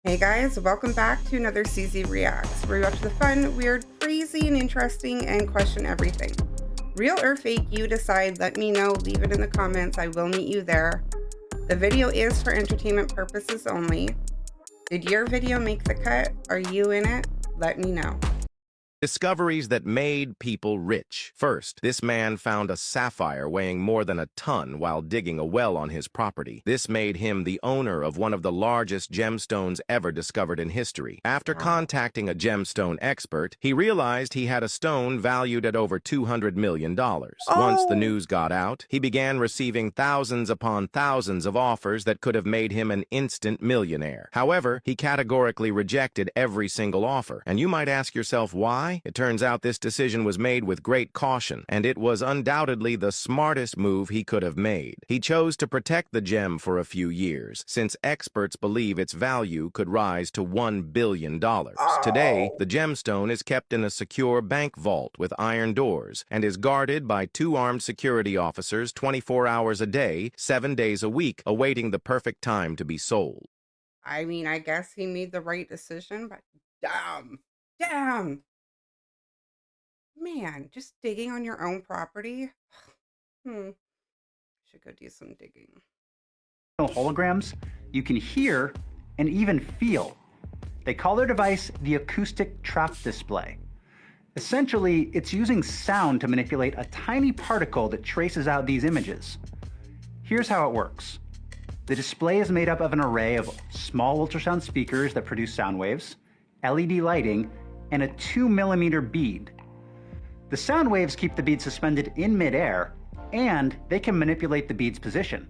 Hey guys, welcome back to another CZ Reacts, where we watch the fun, weird, crazy, and interesting and question everything. Real or fake, you decide, let me know, leave it in the comments, I will meet you there. The video is for entertainment purposes only. Did your video make the cut? Are you in it? Let me know. Discoveries that made people rich. First, this man found a sapphire weighing more than a ton while digging a well on his property. This made him the owner of one of the largest gemstones ever discovered in history. After contacting a gemstone expert, he realized he had a stone valued at over $200 million. Once the news got out, he began receiving thousands upon thousands of offers that could have made him an instant millionaire. However, he categorically rejected every single offer. And you might ask yourself why? It turns out this decision was made with great caution, and it was undoubtedly the smartest move he could have made. He chose to protect the gem for a few years, since experts believe its value could rise to $1 billion. Today, the gemstone is kept in a secure bank vault with iron doors and is guarded by two armed security officers 24 hours a day, 7 days a week, awaiting the perfect time to be sold. I mean, I guess he made the right decision, but damn. Man, just digging on your own property? Should go do some digging. Holograms you can hear and even feel. They call their device the acoustic trap display. Essentially, it's using sound to manipulate a tiny particle that traces out these images. Here's how it works. The display is made up of an array of small ultrasound speakers that produce sound waves, LED lighting, and a 2mm bead. The sound waves keep the bead suspended in midair, and they can manipulate the bead's position.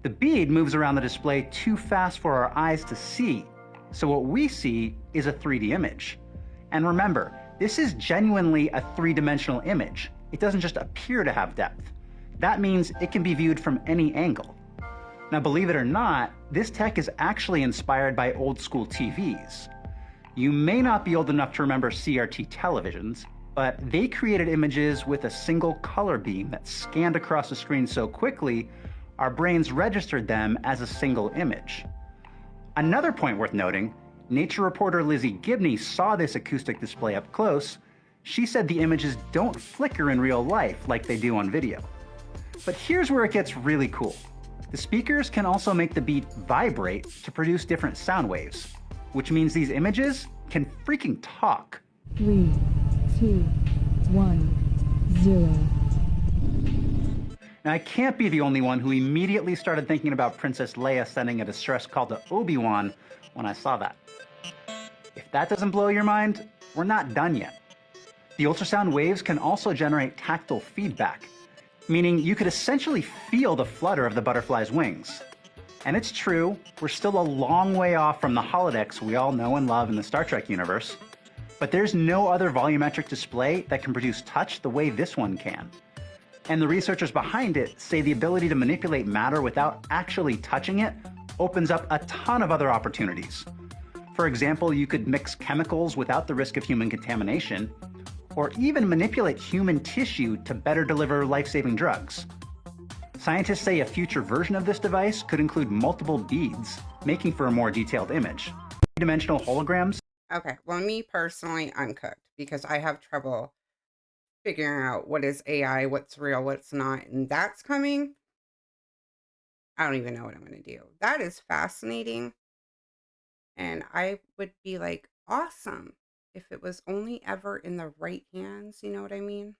The bead moves around the display too fast for our eyes to see, so what we see is a 3D image. And remember, this is genuinely a three-dimensional image. It doesn't just appear to have depth. That means it can be viewed from any angle. Now, believe it or not, this tech is actually inspired by old-school TVs. You may not be old enough to remember CRT televisions, but they created images with a single color beam that scanned across the screen so quickly, our brains registered them as a single image. Another point worth noting, Nature reporter Lizzie Gibney saw this acoustic display up close. She said the images don't flicker in real life like they do on video. But here's where it gets really cool. The speakers can also make the beat vibrate to produce different sound waves, which means these images can freaking talk. 3, 2, 1, 0. Now, I can't be the only one who immediately started thinking about Princess Leia sending a distress call to Obi-Wan when I saw that. If that doesn't blow your mind, we're not done yet. The ultrasound waves can also generate tactile feedback, meaning you could essentially feel the flutter of the butterfly's wings. And it's true, we're still a long way off from the holodecks we all know and love in the Star Trek universe. But there's no other volumetric display that can produce touch the way this one can. And the researchers behind it say the ability to manipulate matter without actually touching it opens up a ton of other opportunities. For example, you could mix chemicals without the risk of human contamination, or even manipulate human tissue to better deliver life-saving drugs. Scientists say a future version of this device could include multiple beads, making for a more detailed image. Three-dimensional holograms. Okay, well, me personally, I'm cooked because I have trouble figuring out what is AI, what's real, what's not, and that's coming. I don't even know what I'm going to do. That is fascinating, and I would be like, awesome, if it was only ever in the right hands, you know what I mean?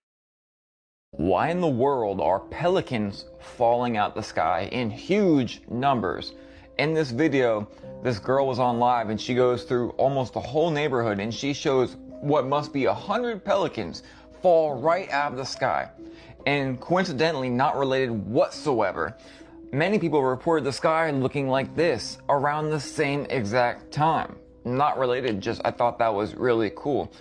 Why in the world are pelicans falling out the sky in huge numbers? In this video, this girl was on live and she goes through almost the whole neighborhood and she shows what must be 100 pelicans fall right out of the sky. And coincidentally, not related whatsoever, many people reported the sky looking like this around the same exact time. Not related, just I thought that was really cool.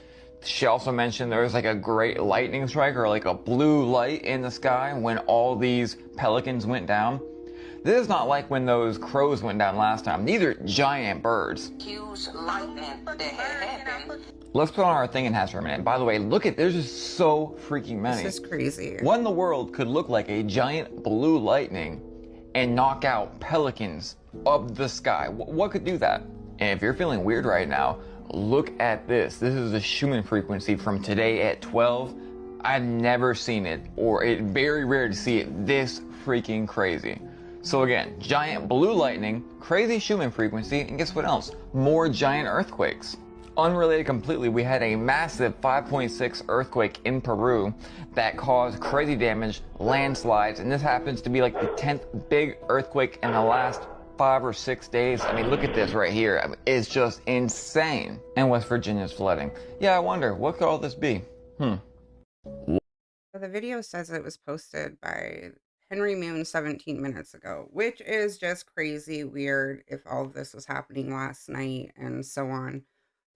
She also mentioned there was like a great lightning strike or like a blue light in the sky when all these pelicans went down. This is not like when those crows went down last time. These are giant birds. Huge lightning that had happened. Let's put on our thinking hats for a minute. By the way, look at, there's just so freaking many. This is crazy. What in the world could look like a giant blue lightning and knock out pelicans up the sky? What could do that? And if you're feeling weird right now, look at this. This is the Schumann frequency from today at 12. I've never seen it, or it's very rare to see it this freaking crazy. So again, giant blue lightning, crazy Schumann frequency, and guess what else? More giant earthquakes. Unrelated completely, we had a massive 5.6 earthquake in Peru that caused crazy damage, landslides, and this happens to be like the 10th big earthquake in the last 5 or 6 days. I mean, look at this right here. I mean, it's just insane. And West Virginia's flooding. Yeah, I wonder, what could all this be? So the video says it was posted by Henry Moon 17 minutes ago, which is just crazy weird if all of this was happening last night and so on.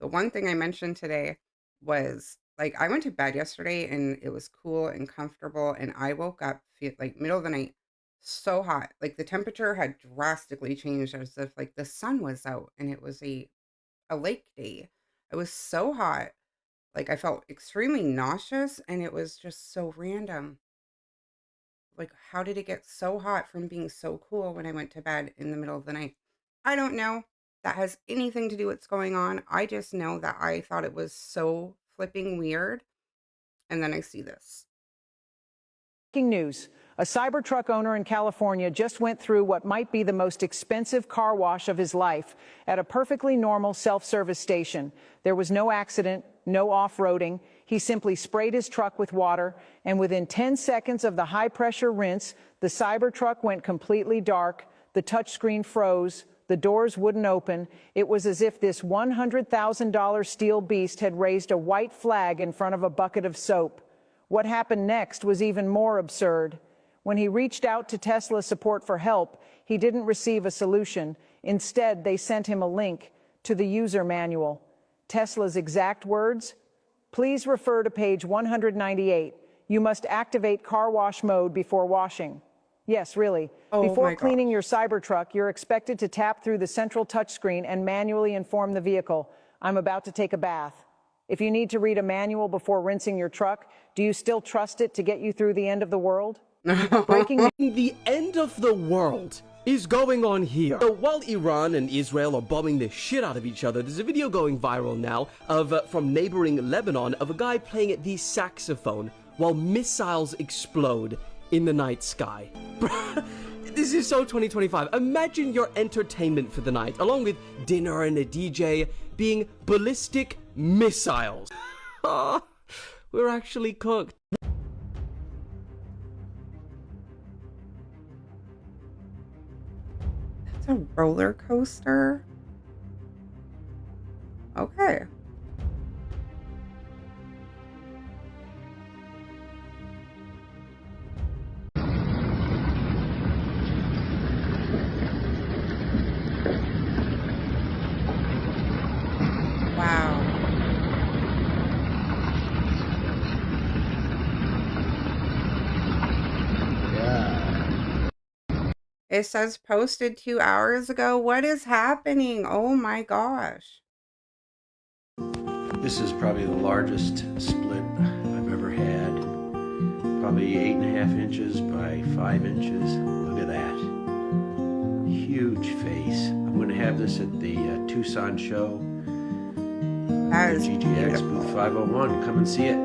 The one thing I mentioned today was like I went to bed yesterday and it was cool and comfortable, and I woke up like middle of the night so hot. Like the temperature had drastically changed as if like the sun was out and it was a lake day. It was so hot. Like I felt extremely nauseous and it was just so random. Like, how did it get so hot from being so cool when I went to bed in the middle of the night? I don't know. That has anything to do with what's going on. I just know that I thought it was so flipping weird. And then I see this. Breaking news. A Cybertruck owner in California just went through what might be the most expensive car wash of his life at a perfectly normal self-service station. There was no accident, no off-roading. He simply sprayed his truck with water, and within 10 seconds of the high-pressure rinse, the Cybertruck went completely dark, the touchscreen froze, the doors wouldn't open. It was as if this $100,000 steel beast had raised a white flag in front of a bucket of soap. What happened next was even more absurd. When he reached out to Tesla support for help, he didn't receive a solution. Instead, they sent him a link to the user manual. Tesla's exact words: "Please refer to page 198. You must activate car wash mode before washing." Yes, really. Oh Before my cleaning gosh. your Cybertruck, you're expected to tap through the central touchscreen and manually inform the vehicle, "I'm about to take a bath." If you need to read a manual before rinsing your truck, do you still trust it to get you through the end of the world? Breaking The end of the world is going on here. So while Iran and Israel are bombing the shit out of each other, there's a video going viral now of from neighboring Lebanon of a guy playing the saxophone while missiles explode in the night sky. This is so 2025. Imagine your entertainment for the night, along with dinner and a DJ, being ballistic missiles. We're actually cooked. It's a roller coaster. Okay. Wow. It says posted 2 hours ago. What is happening? Oh my gosh. This is probably the largest split I've ever had. Probably 8.5 inches by 5 inches. Look at that. Huge face. I'm going to have this at the Tucson show. That is GGX beautiful. booth 501. Come and see it.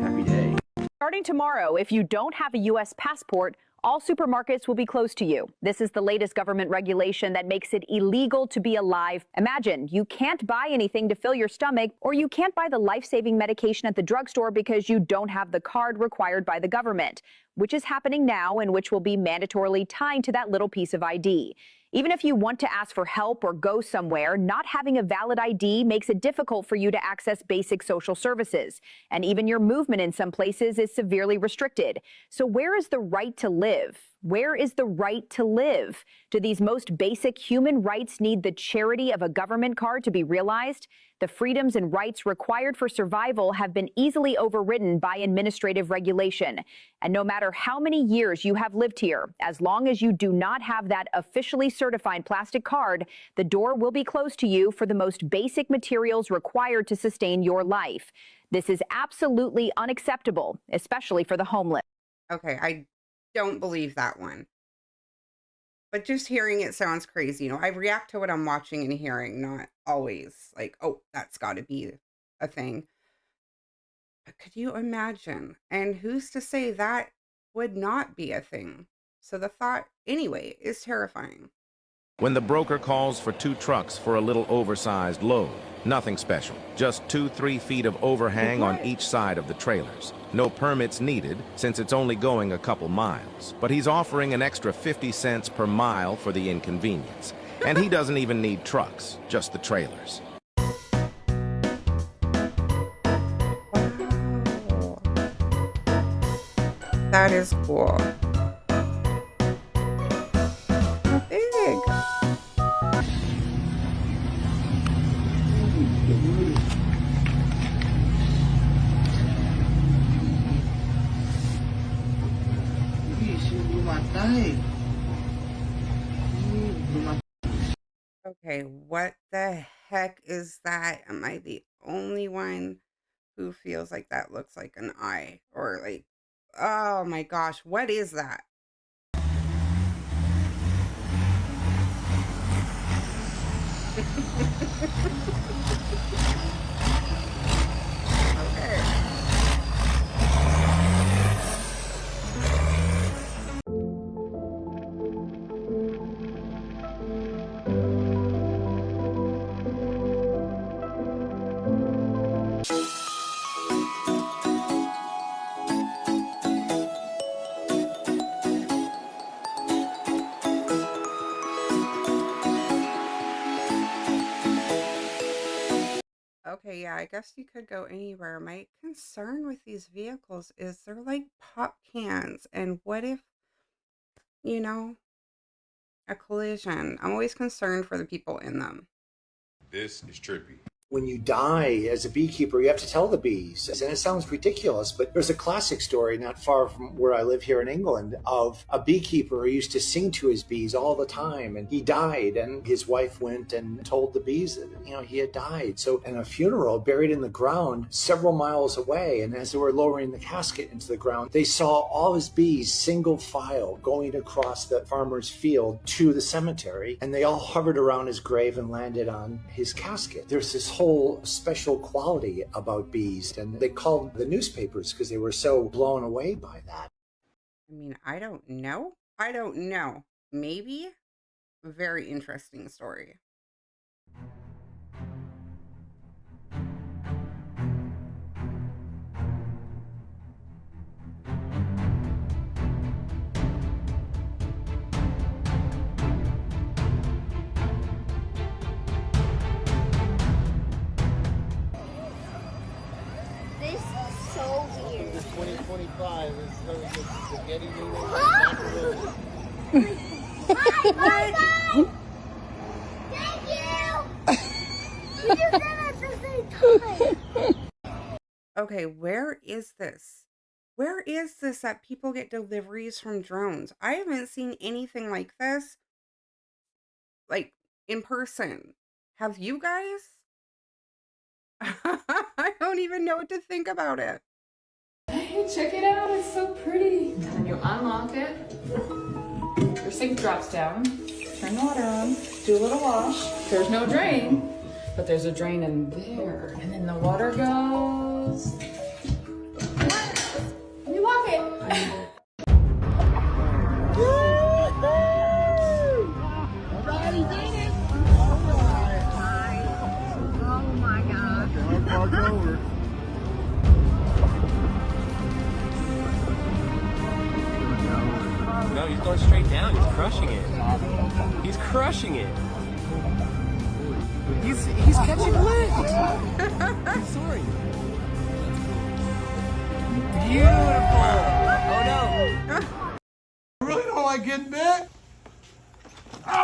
Happy day. Starting tomorrow, if you don't have a U.S. passport, all supermarkets will be closed to you. This is the latest government regulation that makes it illegal to be alive. Imagine you can't buy anything to fill your stomach, or you can't buy the life-saving medication at the drugstore because you don't have the card required by the government, which is happening now and which will be mandatorily tied to that little piece of ID. Even if you want to ask for help or go somewhere, not having a valid ID makes it difficult for you to access basic social services. And even your movement in some places is severely restricted. So where is the right to live? Where is the right to live? Do these most basic human rights need the charity of a government card to be realized? The freedoms and rights required for survival have been easily overridden by administrative regulation. And no matter how many years you have lived here, as long as you do not have that officially certified plastic card, the door will be closed to you for the most basic materials required to sustain your life. This is absolutely unacceptable, especially for the homeless. Okay, I don't believe that one. But just hearing it sounds crazy. I react to what I'm watching and hearing, not always like, oh, that's got to be a thing. But could you imagine? And who's to say that would not be a thing? So the thought, anyway, is terrifying. When the broker calls for 2 trucks for a little oversized load, nothing special, just 2-3 feet of overhang on each side of the trailers. No permits needed since it's only going a couple miles. But he's offering an extra 50 cents per mile for the inconvenience. And he doesn't even need trucks, just the trailers. Wow. That is cool. How big? Okay, what the heck is that? Am I the only one who feels like that looks like an eye? Or like, oh my gosh, what is that? Okay. Okay, yeah, I guess you could go anywhere. My concern with these vehicles is they're like pop cans. And what if, you know, a collision? I'm always concerned for the people in them. This is trippy. When you die as a beekeeper, you have to tell the bees. And it sounds ridiculous, but there's a classic story not far from where I live here in England of a beekeeper who used to sing to his bees all the time. And he died, and his wife went and told the bees that, he had died. So in a funeral buried in the ground several miles away, and as they were lowering the casket into the ground, they saw all his bees single file going across the farmer's field to the cemetery. And they all hovered around his grave and landed on his casket. There's this whole special quality about bees, and they called the newspapers because they were so blown away by that. I mean, I don't know. I don't know. Maybe. A very interesting story. This is so weird. 2025 is the spaghetti noodle. What? Thank you! You just said at the same time. Okay, where is this? Where is this that people get deliveries from drones? I haven't seen anything like this, like, in person. Have you guys? I don't even know what to think about it. Hey, check it out. It's so pretty. And then you unlock it. Your sink drops down. Turn the water on. Do a little wash. There's no drain, but there's a drain in there. And then the water goes. Let me walk it. No, he's going straight down. He's crushing it. He's crushing it. He's catching lift. Sorry. Beautiful. Oh no. I really don't like getting bit.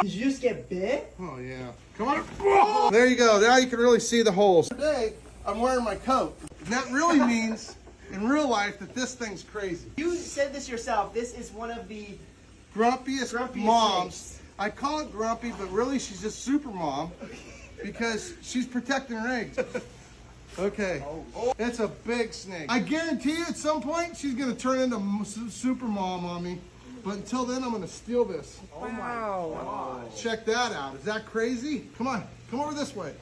Did you just get bit? Oh yeah. Come on. Oh, there you go. Now you can really see the holes. Today, I'm wearing my coat. And that really means, in real life, that this thing's crazy. You said this yourself. This is one of the grumpiest moms. snakes. I call it grumpy, but really she's just super mom because she's protecting her eggs. Okay, it's a big snake. I guarantee you at some point she's gonna turn into super mom on me. But until then, I'm gonna steal this. Wow. Check that out. Is that crazy? Come on, come over this way.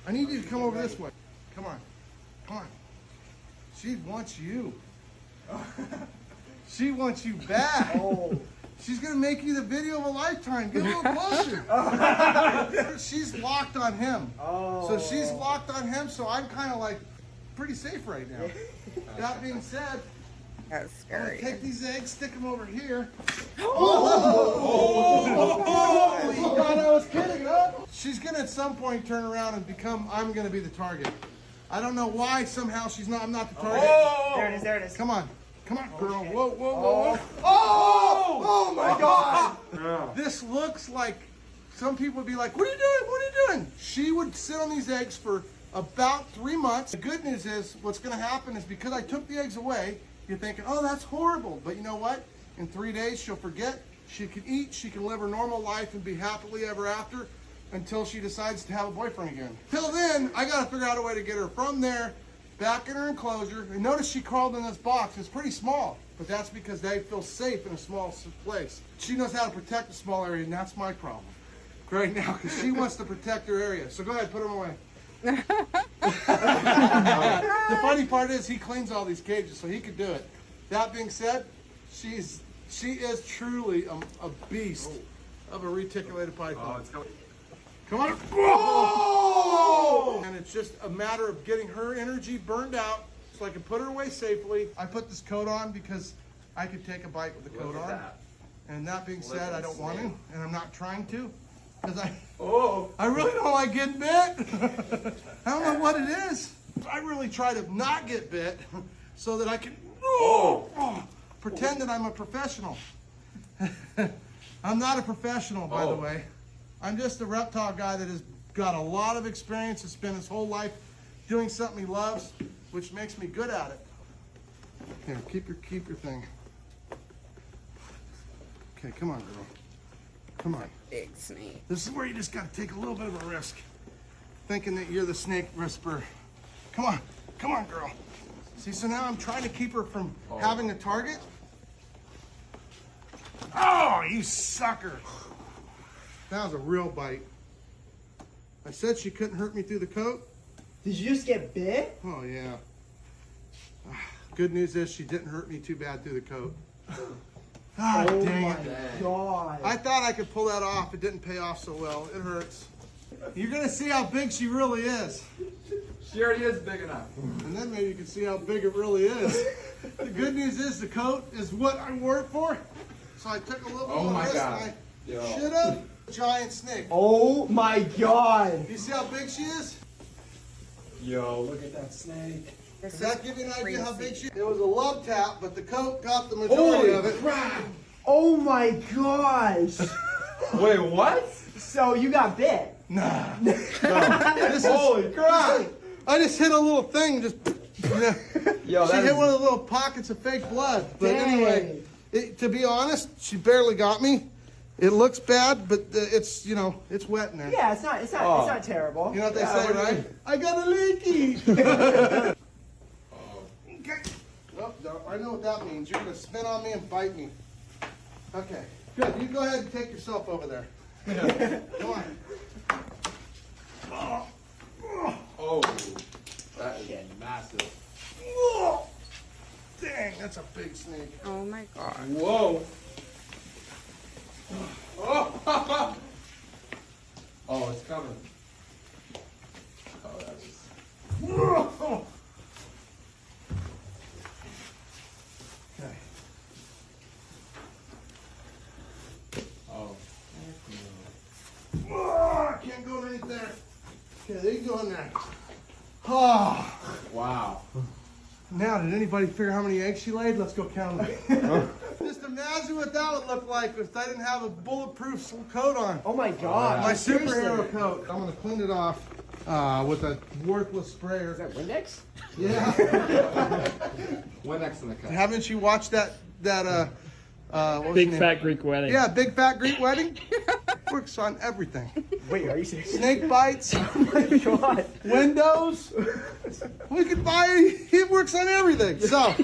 I need you to come over this way. Come on, come on. She wants you. She wants you back. Oh. She's gonna make you the video of a lifetime. Get a little closer. She's locked on him. Oh. So she's locked on him, so I'm kind of like pretty safe right now. That being said, That's I'm gonna scary. take these eggs, stick them over here. Oh. You thought I was kidding, huh? She's gonna at some point turn around and I'm gonna be the target. I don't know why, somehow I'm not the target. There it is, there it is. Come on, girl. Whoa, whoa, whoa, whoa. Oh my God. This looks like some people would be like, what are you doing? What are you doing? She would sit on these eggs for about 3 months. The good news is what's going to happen is because I took the eggs away, you're thinking, oh, that's horrible. But you know what? In 3 days, she'll forget. She can eat. She can live her normal life and be happily ever after until she decides to have a boyfriend again. Till then, I got to figure out a way to get her from there back in her enclosure. And notice she crawled in this box. It's pretty small, but that's because they feel safe in a small place. She knows how to protect a small area, and that's my problem right now because she wants to protect her area. So go ahead, put them away. The funny part is he cleans all these cages, so he could do it. That being said, she is truly a beast of a reticulated python. Come on. Oh! And it's just a matter of getting her energy burned out so I can put her away safely. I put this coat on because I could take a bite with the coat on. And that being said, I don't want to, and I'm not trying to. Because I really don't like getting bit. I don't know what it is. I really try to not get bit so that I can pretend that I'm a professional. I'm not a professional, by the way. I'm just a reptile guy that has got a lot of experience and spent his whole life doing something he loves, which makes me good at it. Here, keep your thing. Okay, come on, girl. Come on. Big snake. This is where you just got to take a little bit of a risk, thinking that you're the snake whisperer. Come on, girl. See, so now I'm trying to keep her from having a target. Oh, you sucker. That was a real bite. I said she couldn't hurt me through the coat. Did you just get bit? Oh, yeah. Good news is she didn't hurt me too bad through the coat. God dang it. God. I thought I could pull that off. It didn't pay off so well. It hurts. You're going to see how big she really is. She already is big enough. And then maybe you can see how big it really is. The good news is the coat is what I wore it for. So I took a little bit of risk and I should have. Giant snake. Oh my God. You see how big she is? Yo, look at that snake. Does that give you an idea how big she is? It was a love tap, but the coat got the majority of it. Crap. Oh my gosh. Wait, what? So you got bit? Nah. Holy crap. I just hit a little thing, just Yo, she hit one of the little pockets of fake blood. But anyway, to be honest, she barely got me. It looks bad, but it's it's wet in there. Yeah, it's not terrible. You know what they say, right? I got a leaky. Okay. Well, I know what that means. You're gonna spin on me and bite me. Okay. Good. You go ahead and take yourself over there. Come on. Oh, that is massive. Dang, that's a big snake. Oh my God. Whoa. Oh, oh, it's coming. Oh, that is. Okay. Oh. I can't go underneath there. Okay, there you go in there. Oh. Wow. Now, did anybody figure how many eggs she laid? Let's go count them. Just imagine what that would look like if I didn't have a bulletproof coat on. Oh my God. My Seriously. superhero coat. I'm going to clean it off with a worthless sprayer. Is that Windex? Yeah. Windex in the cup. Haven't you watched that what was Big the name? Fat Greek Wedding. Yeah, Big Fat Greek Wedding. Works on everything. Wait, are you serious? Snake bites. Oh my God. Windows. We could buy. It works on everything. So,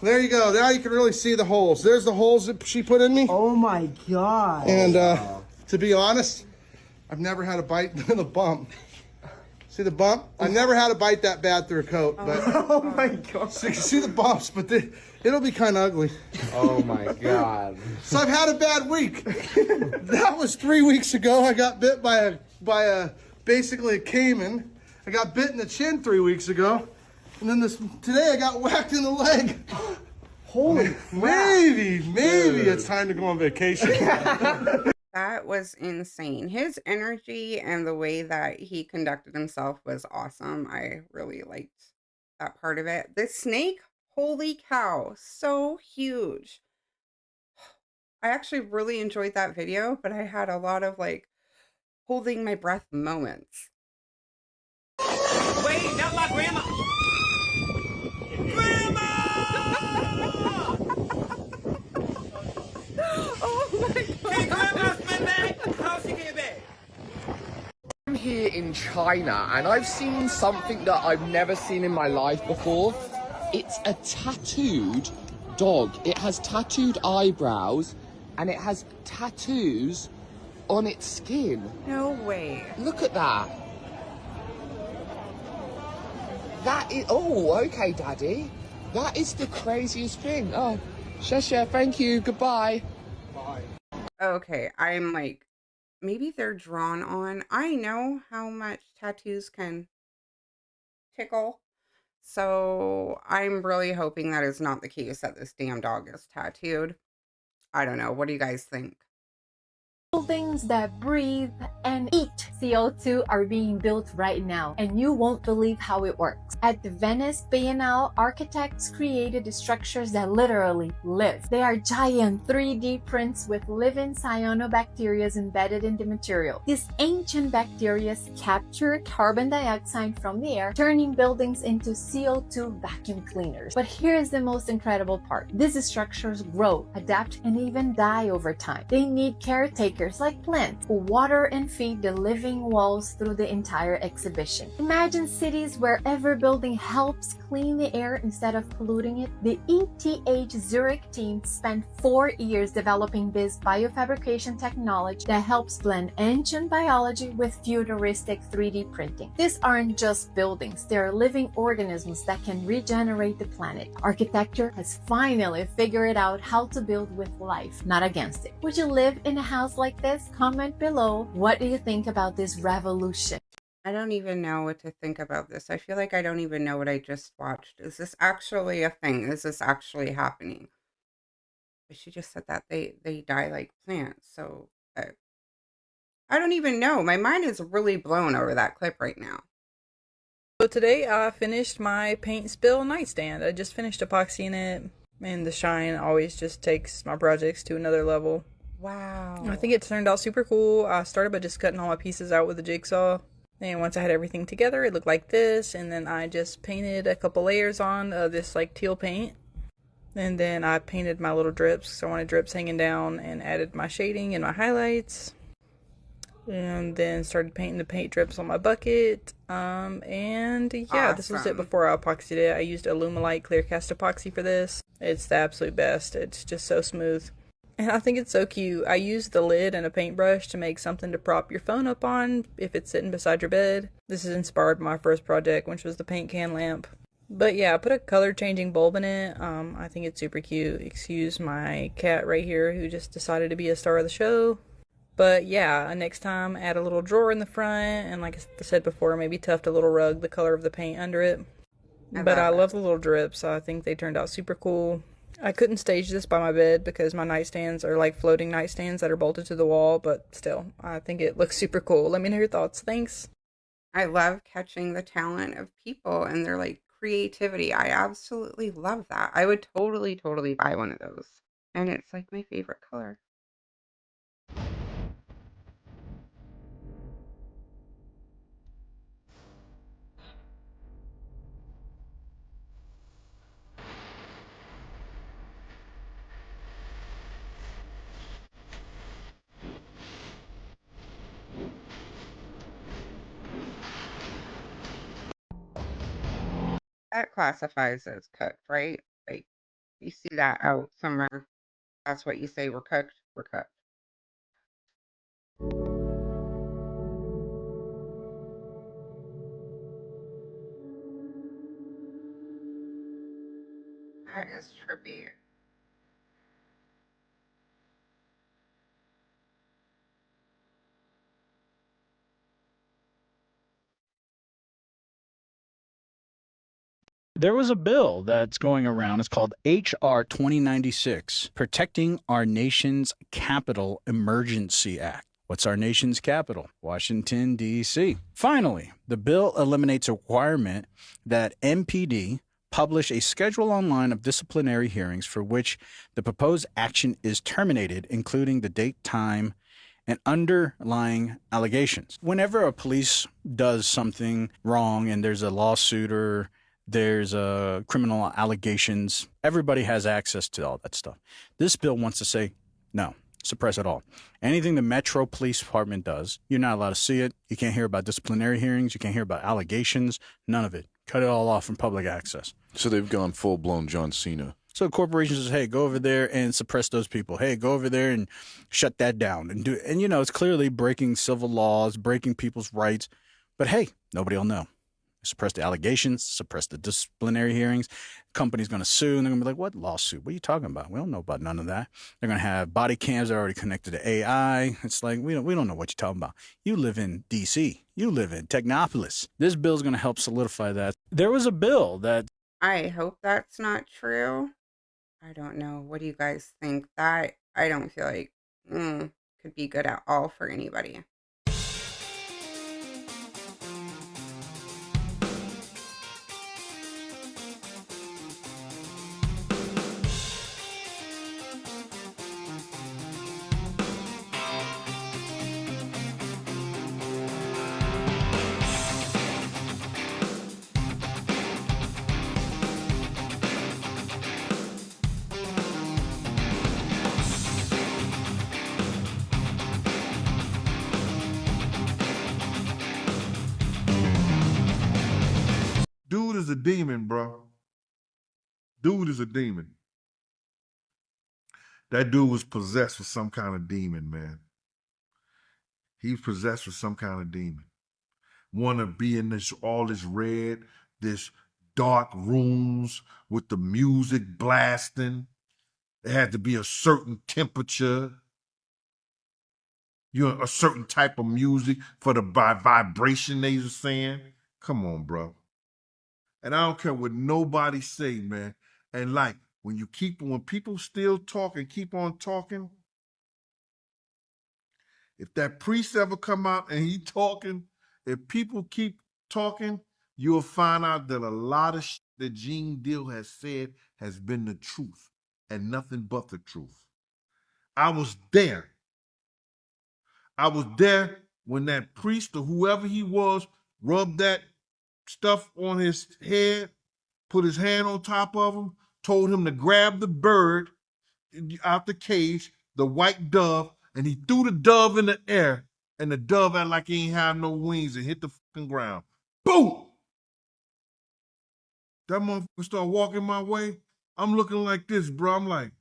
There you go. Now you can really see the holes. There's the holes that she put in me. Oh my god. And to be honest, I've never had a bite in the bump. See the bump? I've never had a bite that bad through a coat. But oh my god. so you can see the bumps, but it'll be kind of ugly. Oh my god. So I've had a bad week. That was 3 weeks ago. I got bit by a basically a caiman. I got bit in the chin 3 weeks ago. And then today I got whacked in the leg. Holy Maybe it's time to go on vacation. That was insane. His energy and the way that he conducted himself was awesome. I really liked that part of it. The snake, holy cow, so huge. I actually really enjoyed that video, but I had a lot of like holding my breath moments. Wait, not my grandma! Grandma! Oh my god! Can grandma spin back? How's she get back? I'm here in China and I've seen something that I've never seen in my life before. It's a tattooed dog. It has tattooed eyebrows and it has tattoos on its skin. No way. Look at that. That is, oh, okay, Daddy. That is the craziest thing. Oh, Shesha, thank you, goodbye. Bye. Okay, I'm like, maybe they're drawn on. I know how much tattoos can tickle. So I'm really hoping that is not the case, that this damn dog is tattooed. I don't know. What do you guys think? Buildings that breathe and eat CO2 are being built right now, and you won't believe how it works. At the Venice Biennale, architects created structures that literally live. They are giant 3D prints with living cyanobacteria embedded in the material. These ancient bacteria capture carbon dioxide from the air, turning buildings into CO2 vacuum cleaners. But here's the most incredible part. These structures grow, adapt, and even die over time. They need caretakers like plants who water and feed the living walls through the entire exhibition. Imagine cities where every building helps clean the air instead of polluting it. The ETH Zurich team spent 4 years developing this biofabrication technology that helps blend ancient biology with futuristic 3D printing. These aren't just buildings, they are living organisms that can regenerate the planet. Architecture has finally figured out how to build with life, not against it. Would you live in a house like this? Comment below. What do you think about this revolution? I don't even know what to think about this. I feel like I don't even know what I just watched. Is this actually a thing? Is this actually happening? But she just said that they die like plants. So I don't even know. My mind is really blown over that clip right now. So today I finished my paint spill nightstand. I just finished epoxying it, and the shine always just takes my projects to another level. Wow. I think it turned out super cool. I started by just cutting all my pieces out with a jigsaw. And once I had everything together, it looked like this. And then I just painted a couple layers on this like teal paint. And then I painted my little drips. So I wanted drips hanging down, and added my shading and my highlights. And then started painting the paint drips on my bucket. And yeah, This was it before I epoxied it. I used Alumilite clear cast epoxy for this. It's the absolute best. It's just so smooth. And I think it's so cute. I used the lid and a paintbrush to make something to prop your phone up on if it's sitting beside your bed. This is inspired by my first project, which was the paint can lamp. But yeah, I put a color changing bulb in it. I think it's super cute. Excuse my cat right here who just decided to be a star of the show. But yeah, next time add a little drawer in the front, and like I said before, maybe tuft a little rug the color of the paint under it. I love the little drips. I think they turned out super cool. I couldn't stage this by my bed because my nightstands are like floating nightstands that are bolted to the wall, but still, I think it looks super cool. Let me know your thoughts. Thanks. I love catching the talent of people and their like creativity. I absolutely love that. I would totally buy one of those. And it's like my favorite color. That classifies as cooked, right? Like You see that out somewhere. That's what you say. We're cooked. We're cooked. That is trippy. There was a bill that's going around. It's called H.R. 2096, Protecting Our Nation's Capital Emergency Act. What's our nation's capital? Washington, D.C. Finally, the bill eliminates a requirement that MPD publish a schedule online of disciplinary hearings for which the proposed action is terminated, including the date, time, and underlying allegations. Whenever a police does something wrong and there's a lawsuit or there's criminal allegations, everybody has access to all that stuff. This bill wants to say, no, suppress it all. Anything the Metro Police Department does, you're not allowed to see it. You can't hear about disciplinary hearings. You can't hear about allegations. None of it. Cut it all off from public access. So they've gone full-blown John Cena. So corporations say, hey, go over there and suppress those people. Hey, go over there and shut that down. And you know, it's clearly breaking civil laws, breaking people's rights. But hey, nobody will know. Suppress the allegations, suppress the disciplinary hearings. Company's going to sue, and they're going to be like, what lawsuit? What are you talking about? We don't know about none of that. They're going to have body cams that are already connected to AI. It's like, we don't know what you're talking about. You live in D.C. You live in Technopolis. This bill is going to help solidify that. There was a bill that... I hope that's not true. I don't know. What do you guys think? That, I don't feel like could be good at all for anybody. Dude is a demon, bro. Dude is a demon. That dude was possessed with some kind of demon, man. He's possessed with some kind of demon. Want to be in all this red, this dark rooms with the music blasting. It had to be a certain temperature. A certain type of music for the vibration they were saying. Come on, bro. And I don't care what nobody say, man. And like, when people still talk and keep on talking, if that priest ever come out and he talking, if people keep talking, you'll find out that a lot of shit that Gene Deal has said has been the truth and nothing but the truth. I was there. I was there when that priest or whoever he was rubbed that stuff on his head, put his hand on top of him, told him to grab the bird out the cage, the white dove, and he threw the dove in the air, and the dove acted like he ain't had no wings and hit the fucking ground. Boom! That motherfucker started walking my way. I'm looking like this, bro. I'm like,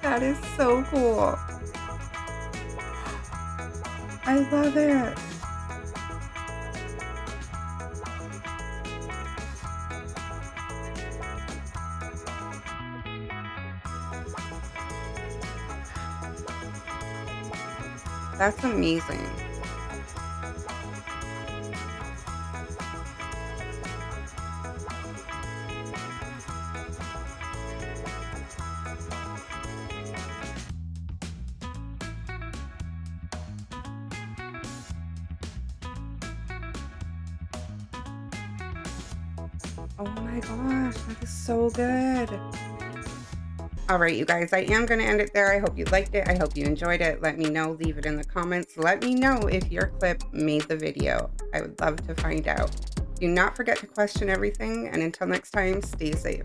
That is so cool. I love it. That's amazing. Oh my gosh, that is so good. All right, you guys, I am going to end it there. I hope you liked it. I hope you enjoyed it. Let me know. Leave it in the comments. Let me know if your clip made the video. I would love to find out. Do not forget to question everything, and until next time, stay safe.